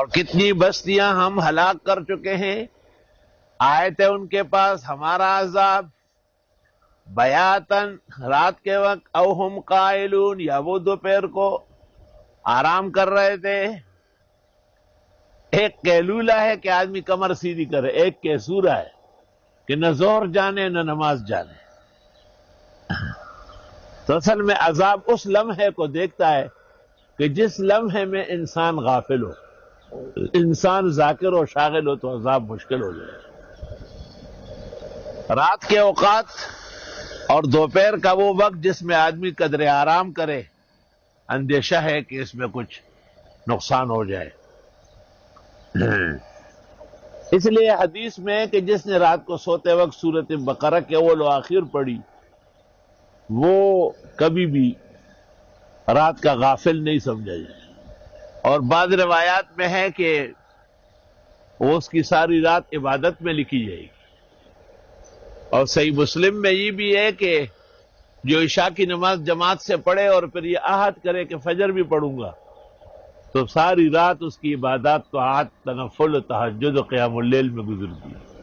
اور کتنی بستیاں ہم ہلاک کر چکے ہیں. آئے تھے ان کے پاس ہمارا عذاب بیاتن رات کے وقت، او ہم قائلون یا وہ دوپہر کو آرام کر رہے تھے. ایک قیلولہ ہے کہ آدمی کمر سیدھی کرے، ایک کیسورا ہے کہ نہ زہر جانے نہ نماز جانے. تو اصل میں عذاب اس لمحے کو دیکھتا ہے کہ جس لمحے میں انسان غافل ہو، انسان ذاکر و شاغل ہو تو عذاب مشکل ہو جائے. رات کے اوقات اور دوپہر کا وہ وقت جس میں آدمی قدر آرام کرے، اندیشہ ہے کہ اس میں کچھ نقصان ہو جائے. اس لیے حدیث میں ہے کہ جس نے رات کو سوتے وقت سورۃ بقرہ کے اول و آخر پڑھی وہ کبھی بھی رات کا غافل نہیں سمجھا جائے. اور بعض روایات میں ہے کہ وہ اس کی ساری رات عبادت میں لکھی جائے گی. اور صحیح مسلم میں یہ بھی ہے کہ جو عشاء کی نماز جماعت سے پڑھے اور پھر یہ عہد کرے کہ فجر بھی پڑھوں گا تو ساری رات اس کی عبادات تو عہد تنفل تہجد و قیام اللیل میں گزرتی ہے.